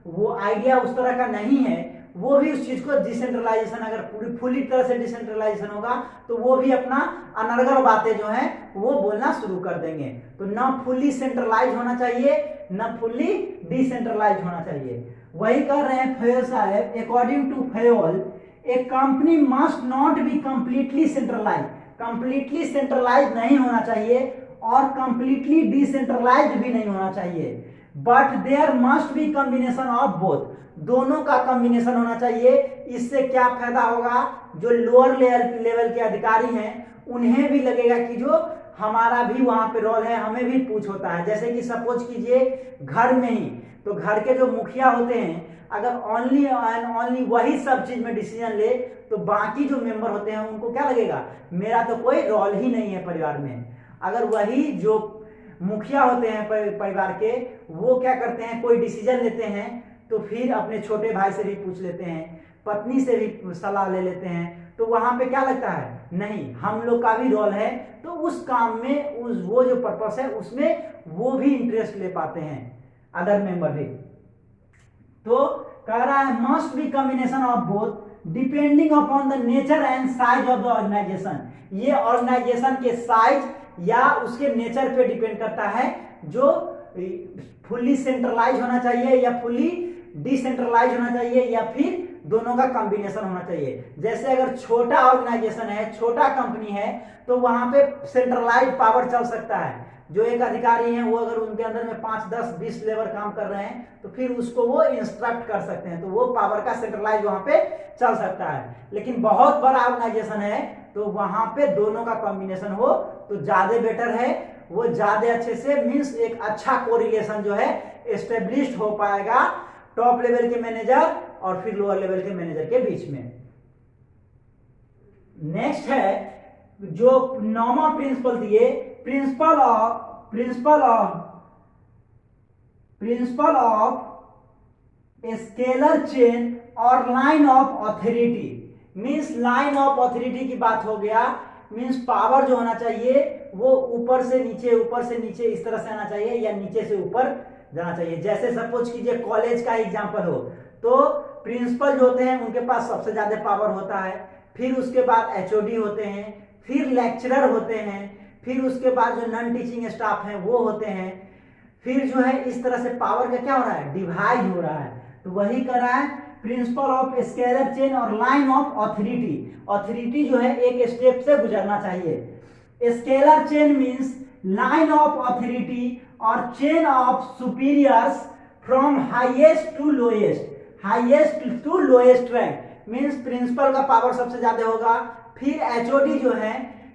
वो आइडिया उस तरह का नहीं है वो भी उस चीज को डिसेंट्रलाइजेशन, अगर पूरी फुली तरह से डिसेंट्रलाइजेशन होगा तो वो भी अपना अनर्गल बातें जो है वो बोलना शुरू कर देंगे। तो ना फुल्ली सेंट्रलाइज होना चाहिए ना फुल्ली डिसेंट्रलाइज होना चाहिए। वही कर रहे हैं फ्यूएल साहब, according to Fayol a company must not be completely centralise, completely centralise नहीं होना चाहिए और कंप्लीटली डिसेंट्रलाइज भी नहीं होना चाहिए, but there must be combination of both, दोनों का कॉम्बिनेशन होना चाहिए। इससे क्या फायदा होगा, जो लोअर लेवल के अधिकारी हैं उन्हें भी लगेगा कि जो हमारा भी वहां पे रोल है, हमें भी पूछ होता है। जैसे कि सपोज कीजिए घर में ही, तो घर के जो मुखिया होते हैं अगर ओनली एंड ओनली वही सब चीज में डिसीजन ले तो बाकी जो मेंबर होते हैं उनको क्या लगेगा, मेरा तो कोई रोल ही नहीं है परिवार में। अगर वही जो मुखिया होते हैं परिवार के वो क्या करते हैं, कोई डिसीजन लेते हैं तो फिर अपने छोटे भाई से भी पूछ लेते हैं, पत्नी से भी सलाह ले लेते हैं, तो वहां पे क्या लगता है, नहीं हम लोग का भी रोल है, तो उस काम में उस वो जो पर्पस है उसमें वो भी इंटरेस्ट ले पाते हैं अदर मेंबर भी। तो कह रहा है must be combination of both depending upon the nature and size of the organisation, ये ऑर्गेनाइजेशन के साइज या उसके नेचर पे डिपेंड करता है, जो फुल्ली सेंट्रलाइज होना चाहिए या फुल्ली डिसेंट्रलाइज होना चाहिए या फिर दोनों का कॉम्बिनेशन होना चाहिए। जैसे अगर छोटा ऑर्गेनाइजेशन है, छोटा कंपनी है, तो वहां पे सेंट्रलाइज पावर चल सकता है, जो एक अधिकारी हैं वो अगर उनके अंदर में 5, 10, 20 लेबर काम कर रहे हैं तो फिर उसको वो इंस्ट्रक्ट कर सकते हैं, तो वो पावर का सेंट्रलाइज वहां पे चल सकता है। लेकिन बहुत बड़ा ऑर्गेनाइजेशन है तो वहां पे दोनों का कॉम्बिनेशन हो तो ज्यादा बेटर है, वो ज्यादा अच्छे से मींस एक अच्छा कोरिलेशन जो है एस्टेब्लिश्ड हो पाएगा टॉप लेवल के मैनेजर और फिर लोअर लेवल के मैनेजर के बीच में। नेक्स्ट है जो नौवां प्रिंसिपल दिए, प्रिंसिपल ऑफ स्केलर चेन और line of authority, means line of authority की बात हो गया, मींस पावर जो होना चाहिए वो ऊपर से नीचे इस तरह से आना चाहिए या नीचे से ऊपर जाना चाहिए। जैसे सपोज कीजिए कॉलेज का एग्जांपल हो तो प्रिंसिपल जो होते हैं उनके पास सबसे ज्यादा पावर होता है, फिर उसके बाद एचओडी होते हैं, फिर लेक्चरर होते हैं, फिर उसके बाद जो नॉन टीचिंग स्टाफ हैं वो होते हैं, फिर जो है इस तरह से पावर का क्या हो रहा है, डिवाइड हो रहा है। तो वही कर रहा है प्रिंसिपल ऑफ स्केलर चेन और लाइन ऑफ ऑथोरिटी, ऑथोरिटी जो है एक स्टेप से गुजरना चाहिए। Scalar chain means line of authority और chain of superiors from highest to lowest rank, means principle का पावर सबसे ज्यादा होगा, फिर एचओडी जो है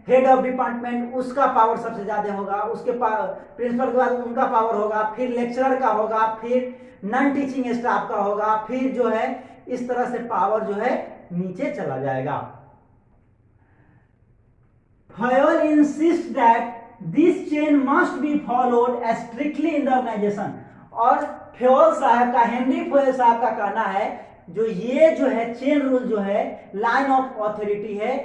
हेड ऑफ डिपार्टमेंट उसका पावर सबसे ज्यादा होगा, उसके प्रिंसिपल के बाद उनका पावर होगा, फिर लेक्चरर का होगा, फिर नॉन टीचिंग स्टाफ का होगा, फिर जो है इस तरह से पावर जो है नीचे चला जाएगा। Fayol insist that this chain must be followed strictly in the organisation, और फ्यूएल साहब का, हेनरी फ्यूएल साहब का कहना है जो ये जो है चेन रूल जो है लाइन ऑफ ऑथोरिटी है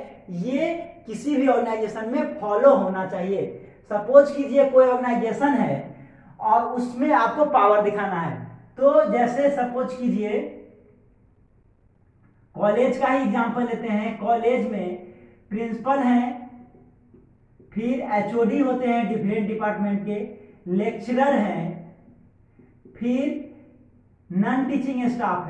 ये किसी भी ऑर्गेनाइजेशन में फॉलो होना चाहिए। सपोज कीजिए कोई ऑर्गेनाइजेशन है और उसमें आपको पावर दिखाना है, तो जैसे सपोज कीजिए कॉलेज का ही एग्जांपल लेते हैं, कॉलेज में प्रिंसिपल हैं, फिर एचओडी होते हैं डिफरेंट डिपार्टमेंट के, लेक्चरर हैं, फिर नॉन टीचिंग स्टाफ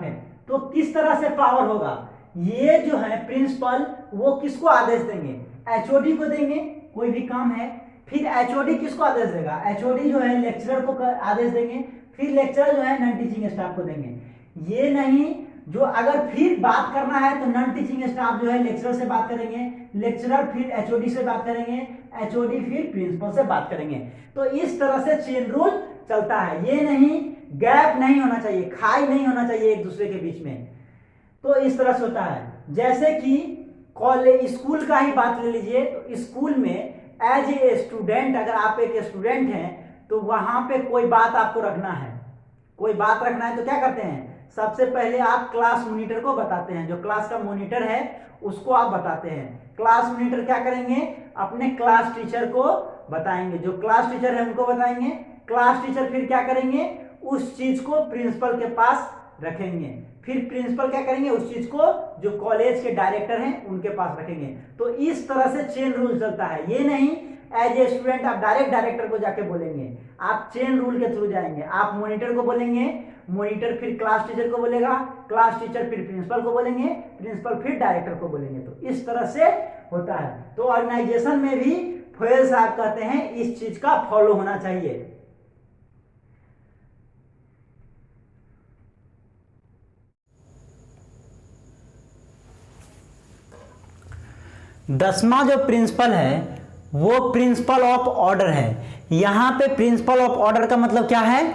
है, तो किस तरह से पावर होगा, ये जो है प्रिंसिपल वो किसको आदेश देंगे, एचओडी को देंगे, कोई भी काम है, फिर एचओडी किसको आदेश देगा, एचओडी जो है लेक्चरर को आदेश देंगे, फिर लेक्चरर जो है नॉन टीचिंग स्टाफ को देंगे। ये नहीं, जो अगर फिर बात करना है तो नॉन टीचिंग स्टाफ जो है लेक्चरर से बात करेंगे, लेक्चरर फिर एचओडी से बात करेंगे, एचओडी फिर प्रिंसिपल से बात करेंगे। तो इस तरह से चेन रूल चलता है। ये नहीं, गैप नहीं होना चाहिए, खाई नहीं होना चाहिए एक दूसरे के बीच में। तो इस तरह से होता है। जैसे कि कॉलेज स्कूल का ही बात ले लीजिए, तो स्कूल में एज ए स्टूडेंट, अगर आप एक स्टूडेंट हैं तो वहां पे कोई बात आपको रखना है, कोई बात रखना है तो क्या करते हैं, सबसे पहले आप क्लास मॉनिटर को बताते हैं, जो क्लास का मॉनिटर है उसको आप बताते हैं। क्लास मॉनिटर क्या करेंगे, अपने क्लास टीचर को बताएंगे, जो क्लास टीचर है उनको बताएंगे। क्लास टीचर फिर क्या करेंगे, उस चीज को प्रिंसिपल के पास रखेंगे, फिर प्रिंसिपल क्या करेंगे, उस चीज को जो कॉलेज के डायरेक्टर हैं उनके पास रखेंगे। तो इस तरह से चेन रूल चलता है। ये नहीं एज ए स्टूडेंट आप डायरेक्ट डायरेक्टर को जाके बोलेंगे, आप चेन रूल के थ्रू जाएंगे। आप मॉनिटर को बोलेंगे, मॉनिटर फिर क्लास टीचर को बोलेगा, क्लास टीचर फिर प्रिंसिपल को बोलेंगे, प्रिंसिपल फिर डायरेक्टर को बोलेंगे। तो इस तरह से होता है। तो ऑर्गेनाइजेशन में भी फोयल साहब कहते हैं इस चीज का फॉलो होना चाहिए। दसवां जो प्रिंसिपल है वो प्रिंसिपल ऑफ ऑर्डर है। यहाँ पे प्रिंसिपल ऑफ ऑर्डर का मतलब क्या है,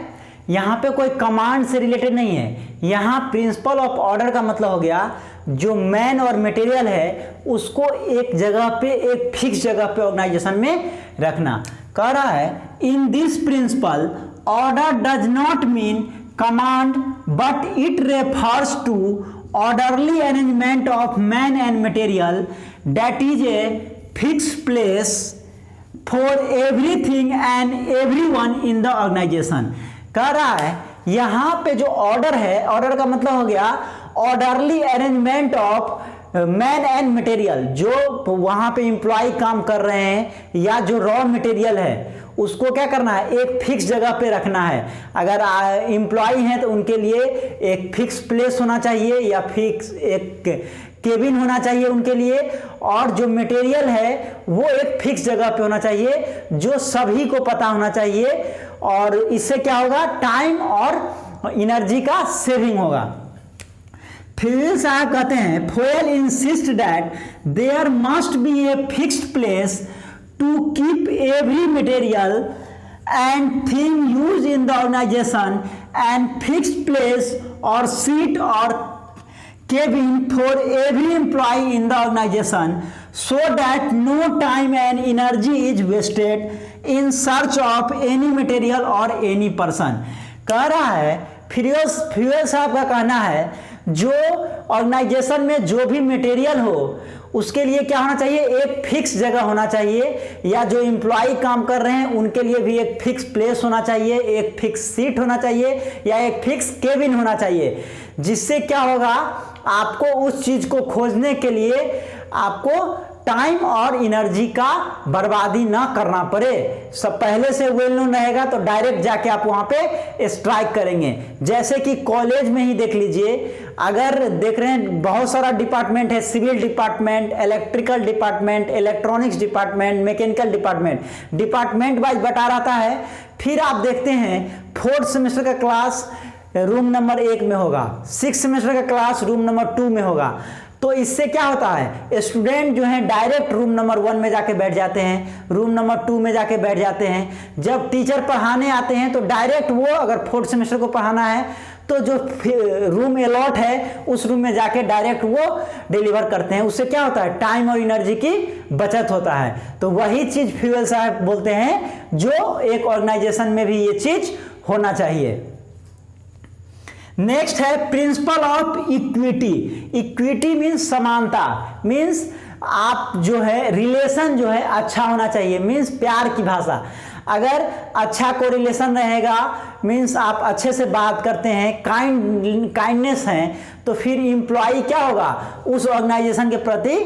यहाँ पे कोई कमांड से रिलेटेड नहीं है। यहाँ प्रिंसिपल ऑफ ऑर्डर का मतलब हो गया जो मैन और मटेरियल है उसको एक जगह पे, एक फिक्स जगह पे ऑर्गेनाइजेशन में रखना। कह रहा है in this principle order does not mean command but it refers to orderly arrangement of man and material that is a fixed place for everything and everyone in the organization। कह रहा है यहाँ पे जो ऑर्डर है, order का मतलब हो गया orderly arrangement of man and material. जो वहाँ पे एम्प्लॉय काम कर रहे हैं या जो रॉ मटेरियल है उसको क्या करना है, एक फिक्स जगह पे रखना है। अगर एम्प्लॉय हैं तो उनके लिए एक फिक्स प्लेस होना चाहिए या फिक्स एक केबिन होना चाहिए उनके लिए, और जो मटेरियल है वो एक फिक्स जगह पे होना चाहिए जो सभी को पता होना चाहिए। और इससे क्या होगा, टाइम और एनर्जी का सेविंग होगा। फ्यूल साहब कहते हैं Fayol insist that there must be a fixed place to keep every material and thing used in the organization and fixed place or seat or cabin for every employee in the organization so that no time and energy is wasted in search of any material or any person। कह रहा है fuel साहब का कहना है जो organisation में जो भी मटेरियल हो उसके लिए क्या होना चाहिए, एक फिक्स जगह होना चाहिए, या जो एम्प्लॉय काम कर रहे हैं उनके लिए भी एक फिक्स प्लेस होना चाहिए, एक फिक्स सीट होना चाहिए या एक फिक्स केबिन होना चाहिए। जिससे क्या होगा, आपको उस चीज को खोजने के लिए आपको टाइम और एनर्जी का बर्बादी ना करना पड़े। सब पहले से वेल नोन रहेगा तो डायरेक्ट जाके आप वहां पे स्ट्राइक करेंगे। जैसे कि कॉलेज में ही देख लीजिए, अगर देख रहे हैं बहुत सारा डिपार्टमेंट है, civil department, electrical department, electronics department, mechanical department, department wise बटा रहता है। फिर आप देखते हैं 4th सेमेस्टर का क्लास रूम नंबर 1 में होगा, 6th सेमेस्टर का क्लास रूम नंबर 2 में होगा। तो इससे क्या होता है, स्टूडेंट जो है डायरेक्ट रूम नंबर 1 में जाके बैठ जाते हैं, रूम नंबर 2 में जाके बैठ जाते हैं। जब टीचर पढ़ाने आते हैं तो डायरेक्ट वो, अगर 4th सेमेस्टर को पढ़ाना है तो जो रूम अलॉट है उस रूम में जाके डायरेक्ट वो डिलीवर करते हैं। उससे क्या होता है, टाइम और एनर्जी की बचत होता है। तो वही चीज फ्यूल साहब बोलते हैं जो एक ऑर्गेनाइजेशन में भी ये चीज होना चाहिए। नेक्स्ट है principle of equity. Equity means समानता, मीन्स आप जो है रिलेशन जो है अच्छा होना चाहिए, मीन्स प्यार की भाषा। अगर अच्छा को रिलेशन रहेगा, मीन्स आप अच्छे से बात करते हैं, काइंडनेस है, तो फिर एम्प्लॉय क्या होगा, उस ऑर्गेनाइजेशन के प्रति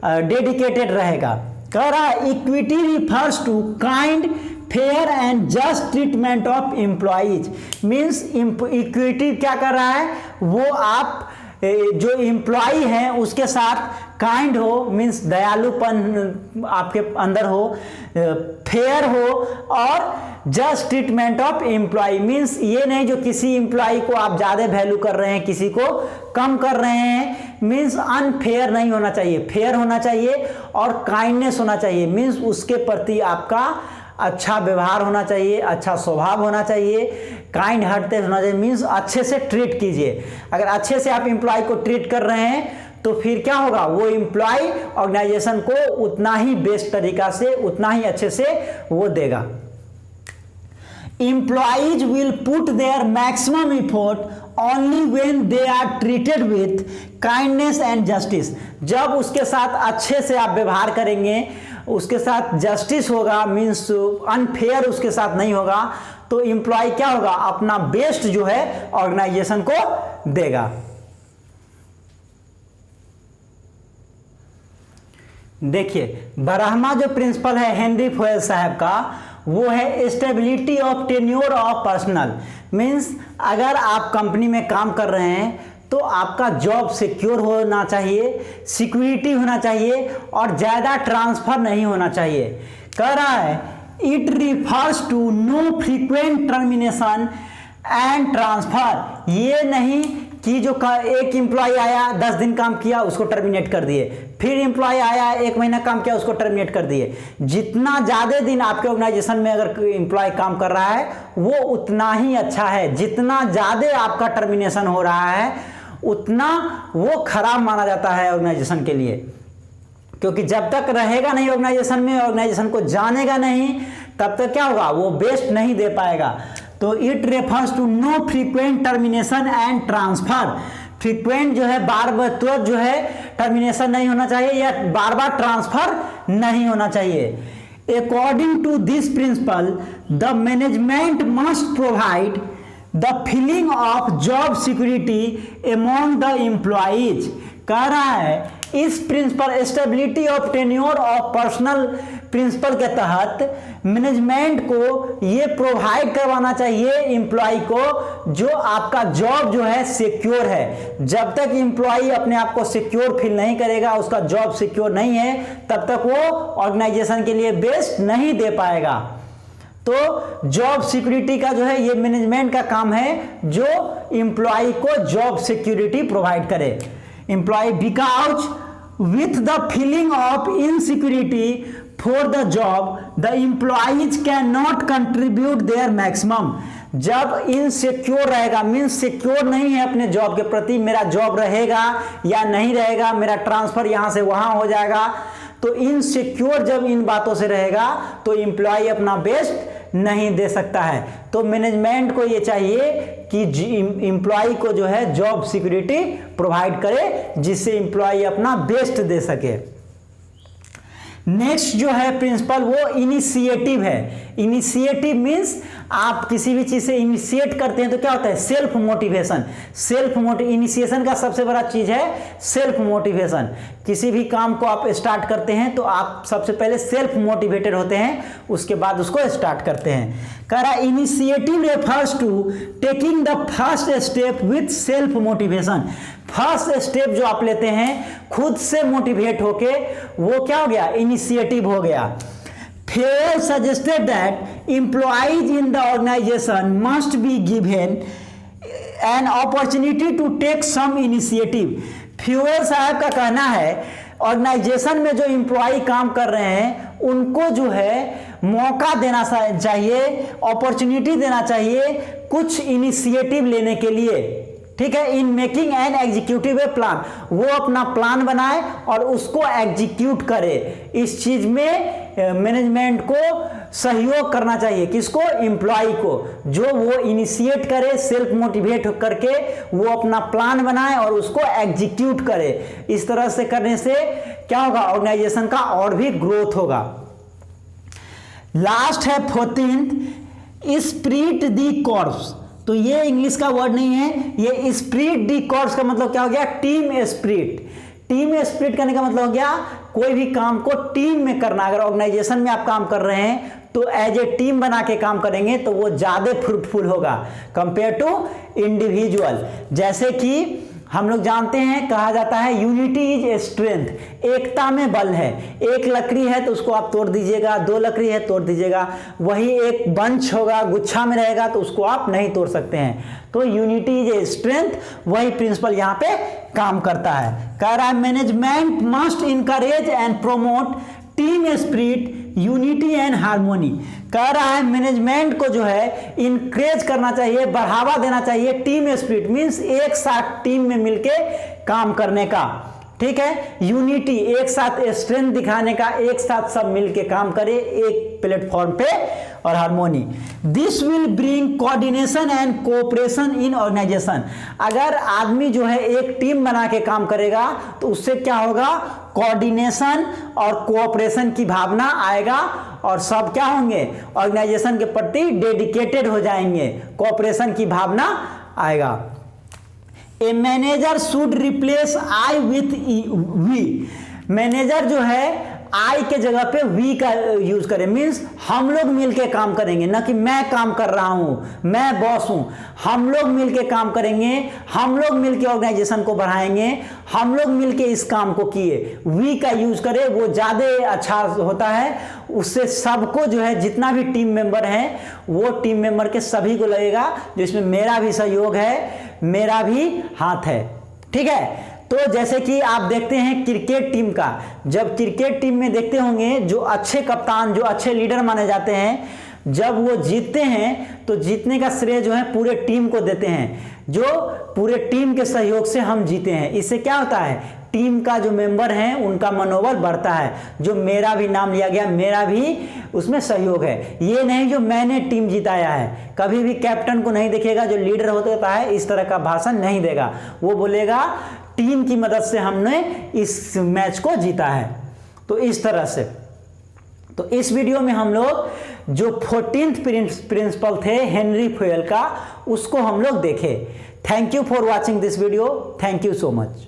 डेडिकेटेड रहेगा। कह रहा है equity refers to kind, fair and just treatment of employees means equity क्या कर रहा है, वो आप जो एम्प्लॉय हैं उसके साथ काइंड हो, मीन्स दयालुपन आपके अंदर हो, फेयर हो, और just treatment of employee means ये नहीं जो किसी एम्प्लॉय को आप ज़्यादा वैल्यू कर रहे हैं, किसी को कम कर रहे हैं, मीन्स अनफेयर नहीं होना चाहिए, फेयर होना चाहिए और काइंडनेस होना चाहिए, मीन्स उसके प्रति आपका अच्छा व्यवहार होना चाहिए, अच्छा स्वभाव होना चाहिए, काइंड हार्टेड होना चाहिए, मीन्स अच्छे से ट्रीट कीजिए। अगर अच्छे से आप एम्प्लॉय को ट्रीट कर रहे हैं तो फिर क्या होगा, वो एम्प्लॉय ऑर्गेनाइजेशन को उतना ही बेस्ट तरीका से, उतना ही अच्छे से वो देगा। Employees will put their maximum effort only when they are treated with kindness and justice। जब उसके साथ अच्छे से आप व्यवहार करेंगे, उसके साथ जस्टिस होगा, मीन्स अनफेयर उसके साथ नहीं होगा, तो एम्प्लॉय क्या होगा, अपना बेस्ट जो है ऑर्गेनाइजेशन को देगा। देखिए ब्रह्मा जो प्रिंसिपल है हेनरी फुएल साहब का, वो है stability of tenure of personal, means अगर आप कंपनी में काम कर रहे हैं तो आपका जॉब सिक्योर होना चाहिए, सिक्योरिटी होना चाहिए और ज़्यादा ट्रांसफ़र नहीं होना चाहिए। कह रहा है it refers to no frequent termination and transfer, ये नहीं कि जो एक एम्प्लॉय आया 10 दिन काम किया उसको टर्मिनेट कर दिए, फिर एम्प्लॉय आया 1 महीना काम किया उसको टर्मिनेट कर दिए। जितना ज़्यादा दिन आपके ऑर्गेनाइजेशन में अगर एम्प्लॉय काम कर रहा है वो उतना ही अच्छा है, जितना ज़्यादा आपका टर्मिनेशन हो रहा है उतना वो खराब माना जाता है ऑर्गेनाइजेशन के लिए, क्योंकि जब तक रहेगा नहीं ऑर्गेनाइजेशन में, ऑर्गेनाइजेशन को जानेगा नहीं, तब तक क्या होगा, वो बेस्ट नहीं दे पाएगा। तो it refers to no frequent termination and transfer, frequent जो है बार बार तुरंत जो है टर्मिनेशन नहीं होना चाहिए या बार बार ट्रांसफर नहीं होना चाहिए। According to this principle the management must provide the feeling of job security among the employees. कह रहा है इस principle stability of tenure of personal principle के तहत मैनेजमेंट को ये प्रोवाइड करवाना चाहिए एम्प्लॉय को जो आपका जॉब जो है सिक्योर है। जब तक एम्प्लॉय अपने आप को सिक्योर फील नहीं करेगा, उसका जॉब सिक्योर नहीं है, तब तक वो ऑर्गेनाइजेशन के लिए बेस्ट नहीं दे पाएगा। तो जॉब सिक्योरिटी का जो है ये मैनेजमेंट का काम है जो एम्प्लॉय को जॉब सिक्योरिटी प्रोवाइड करे। Employee because with the feeling of insecurity for the job the employees cannot contribute their maximum। जब इनसिक्योर रहेगा, मीन्स सिक्योर नहीं है अपने जॉब के प्रति, मेरा जॉब रहेगा या नहीं रहेगा, मेरा ट्रांसफर यहाँ से वहाँ हो जाएगा, तो इनसिक्योर जब इन बातों से रहेगा तो एम्प्लॉय अपना बेस्ट नहीं दे सकता है। तो मैनेजमेंट को ये चाहिए कि एम्प्लॉय को जो है जॉब सिक्योरिटी प्रोवाइड करे जिससे एम्प्लॉय अपना बेस्ट दे सके। नेक्स्ट जो है प्रिंसिपल वो इनिशिएटिव है। इनिशिएटिव मीन्स आप किसी भी चीज से इनिशिएट करते हैं तो क्या होता है, सेल्फ मोटिवेशन। इनिशिएशन का सबसे बड़ा चीज है सेल्फ मोटिवेशन। किसी भी काम को आप स्टार्ट करते हैं तो आप सबसे पहले सेल्फ मोटिवेटेड होते हैं, उसके बाद उसको स्टार्ट करते हैं। कह रहा initiative refers to taking the first step with self motivation. First step जो आप लेते हैं खुद से मोटिवेट होके, वो क्या हो गया, इनिशिएटिव हो गया। Fuel suggested that employees in the organization must be given an opportunity to take some initiative। Fuel साहब का कहना है ऑर्गेनाइजेशन में जो एम्प्लॉय काम कर रहे हैं उनको जो है मौका देना चाहिए, अपॉर्चुनिटी देना चाहिए कुछ इनिशिएटिव लेने के लिए, ठीक है। In making an executive A plan, वो अपना प्लान बनाए और उसको एग्जीक्यूट करे। इस चीज में मैनेजमेंट को सहयोग करना चाहिए, किसको, एम्प्लॉय को, जो वो इनिशिएट करे, सेल्फ मोटिवेट करके वो अपना प्लान बनाए और उसको एग्जीक्यूट करे। इस तरह से करने से क्या होगा, ऑर्गेनाइजेशन का और भी ग्रोथ होगा। लास्ट है 14th स्पिरिट दी कॉर्प्स। तो ये इंग्लिश का वर्ड नहीं है, ये स्पिरिट दी कॉर्प्स का मतलब क्या हो गया, टीम स्पिरिट। टीम स्पिरिट करने का मतलब हो गया कोई भी काम को टीम में करना। अगर ऑर्गेनाइजेशन में आप काम कर रहे हैं तो एज ए टीम बना के काम करेंगे तो वो ज़्यादा फ्रूटफुल होगा कंपेयर टू इंडिविजुअल। जैसे कि हम लोग जानते हैं, कहा जाता है यूनिटी इज ए स्ट्रेंथ, एकता में बल है। एक लकड़ी है तो उसको आप तोड़ दीजिएगा, दो लकड़ी है तोड़ दीजिएगा, वही एक बंच होगा, गुच्छा में रहेगा तो उसको आप नहीं तोड़ सकते हैं। तो यूनिटी इज ए स्ट्रेंथ, वही प्रिंसिपल यहाँ पे काम करता है। कह रहा है management must encourage and promote team spirit, unity and harmony. कह रहा है मैनेजमेंट को जो है इनक्रेज करना चाहिए, बढ़ावा देना चाहिए टीम स्पिरिट, मींस एक साथ टीम में मिलके काम करने का, ठीक है। यूनिटी, एक साथ स्ट्रेंथ दिखाने का, एक साथ सब मिलके काम करे एक प्लेटफॉर्म पे, और harmony. This will bring coordination and cooperation in organisation. अगर आदमी जो है एक टीम बना के काम करेगा तो उससे क्या होगा, कोऑर्डिनेशन और कोऑपरेशन की भावना आएगा, और सब क्या होंगे, ऑर्गेनाइजेशन के प्रति डेडिकेटेड हो जाएंगे, कोऑपरेशन की भावना आएगा। A manager should replace I with we. Manager जो है आई के जगह पे वी का यूज करें, मीन्स हम लोग मिलके काम करेंगे, ना कि मैं काम कर रहा हूं, मैं बॉस हूं। हम लोग मिलके काम करेंगे, हम लोग मिलके ऑर्गेनाइजेशन को बढ़ाएंगे, हम लोग मिलके इस काम को किए। वी का यूज करें, वो ज्यादा अच्छा होता है। उससे सबको जो है, जितना भी टीम मेंबर हैं, वो टीम मेंबर के सभी को लगेगा जो इसमें मेरा भी सहयोग है, मेरा भी हाथ है, ठीक है। तो जैसे कि आप देखते हैं क्रिकेट टीम का, जब क्रिकेट टीम में देखते होंगे जो अच्छे कप्तान, जो अच्छे लीडर माने जाते हैं, जब वो जीतते हैं तो जीतने का श्रेय जो है पूरे टीम को देते हैं, जो पूरे टीम के सहयोग से हम जीते हैं। इससे क्या होता है, टीम का जो मेंबर हैं उनका मनोबल बढ़ता है, जो मेरा भी नाम लिया गया, मेरा भी उसमें सहयोग है। ये नहीं जो मैंने टीम जिताया है, कभी भी कैप्टन को नहीं देखेगा, जो लीडर होता है इस तरह का भाषण नहीं देगा, वो बोलेगा टीम की मदद से हमने इस मैच को जीता है। तो इस तरह से, तो इस वीडियो में हम लोग जो 14th प्रिंसिपल थे हेनरी फ्यूएल का, उसको हम लोग देखे। Thank you for watching this video, thank you so much.